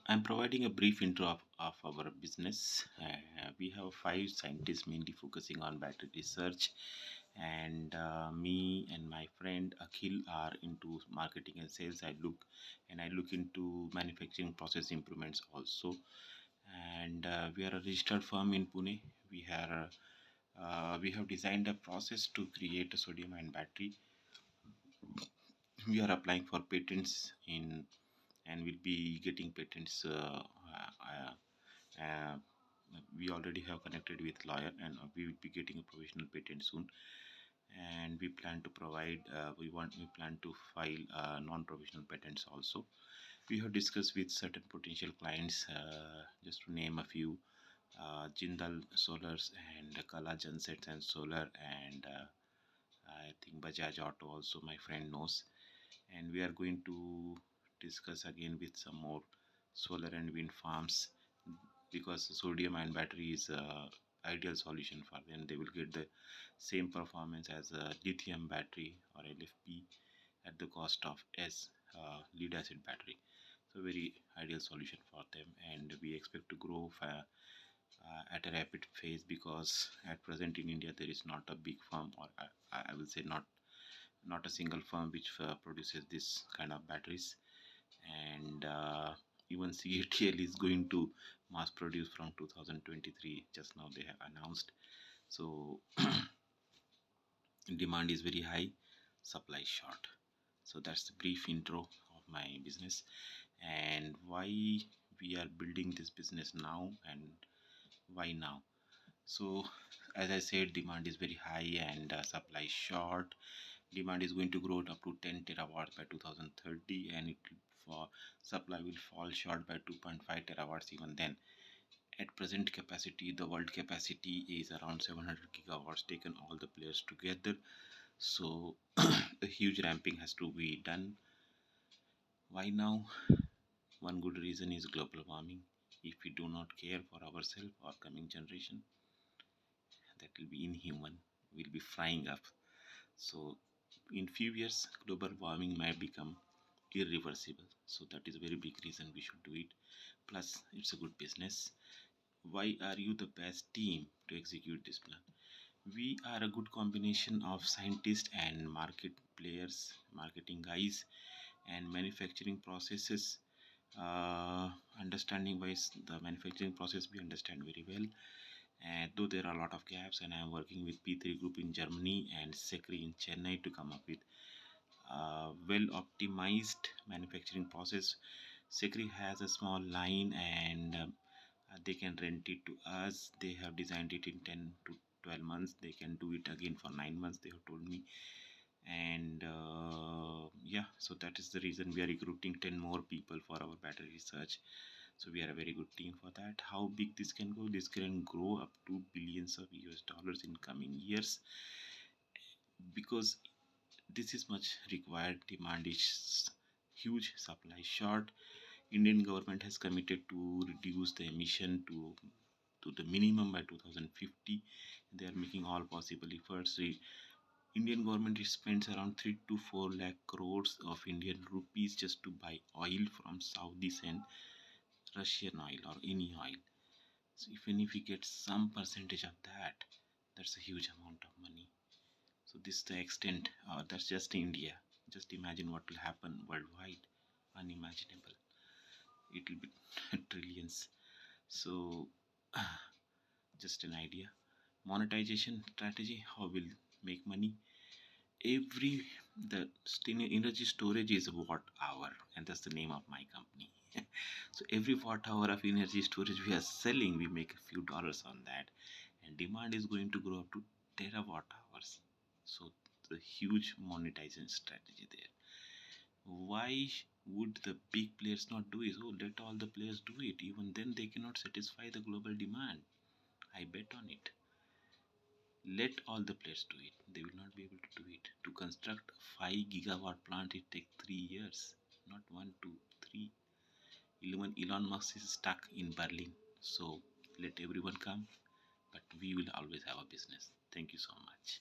I'm providing a brief intro of our business. We have five scientists mainly focusing on battery research, and me and my friend Akhil are into marketing and sales. I look into manufacturing process improvements also. And we are a registered firm in Pune. We have designed a process to create a sodium ion battery. We are applying for patents in and will be getting patents. Uh, we already have connected with lawyer, and we will be getting a provisional patent soon. And we plan to provide. We plan to file non-provisional patents also. We have discussed with certain potential clients, just to name a few: Jindal Solars and Gensets and Solar, and I think Bajaj Auto also. My friend knows, and we are going to discuss again with some more solar and wind farms, because the sodium ion battery is a ideal solution for them. They will get the same performance as a lithium battery or LFP at the cost of lead acid battery. So very ideal solution for them, and we expect to grow at a rapid phase, because at present in India there is not a big firm, or I will say not a single firm which produces this kind of batteries. And even CATL is going to mass produce from 2023, just now they have announced. So demand is very high, supply short. So that's the brief intro of my business, and why we are building this business now, and why now. So as I said, demand is very high and supply short. Demand is going to grow up to 10 terawatts by 2030, and for supply will fall short by 2.5 terawatts even then. At present capacity, the world capacity is around 700 gigawatts taken all the players together. So a huge ramping has to be done. Why now? One good reason is global warming. If we do not care for ourselves or coming generation, that will be inhuman. We'll be frying up. So in few years, global warming might become irreversible. So that is a very big reason we should do it. Plus, it's a good business. Why are you the best team to execute this plan? We are a good combination of scientists and market players, marketing guys, and manufacturing processes. Understanding wise, the manufacturing process we understand very well. And though there are a lot of gaps, and I am working with P3 Group in Germany and Secri in Chennai to come up with well optimized manufacturing process. Secri has a small line, and they can rent it to us. They have designed it in 10 to 12 months. They can do it again for 9 months, they have told me. And yeah, so that is the reason we are recruiting 10 more people for our battery research. So we are a very good team for that. How big this can go? This can grow up to billions of US dollars in coming years, because this is much required. Demand is huge, supply short. Indian government has committed to reduce the emission to the minimum by 2050. They are making all possible efforts. The Indian government spends around 3 to 4 lakh crores of Indian rupees just to buy oil from Saudis and Russian oil or any oil. So even if we get some percentage of that, that's a huge amount of money. So this is the extent. That's just India. Just imagine what will happen worldwide. Unimaginable. It will be trillions. So just an idea. Monetization strategy. How will make money? Every the energy storage is a watt hour, and that's the name of my company. So every watt hour of energy storage we are selling, we make a few dollars on that, and demand is going to grow up to terawatt hours. So the huge monetization strategy there. Why would the big players not do it? Oh, let all the players do it. Even then they cannot satisfy the global demand. I bet on it. Let all the players do it. They will not be able to do it. To construct a 5 gigawatt plant, it takes 3 years, not 1, 2, 3. Even Elon Musk is stuck in Berlin. So let everyone come, but we will always have a business. Thank you so much.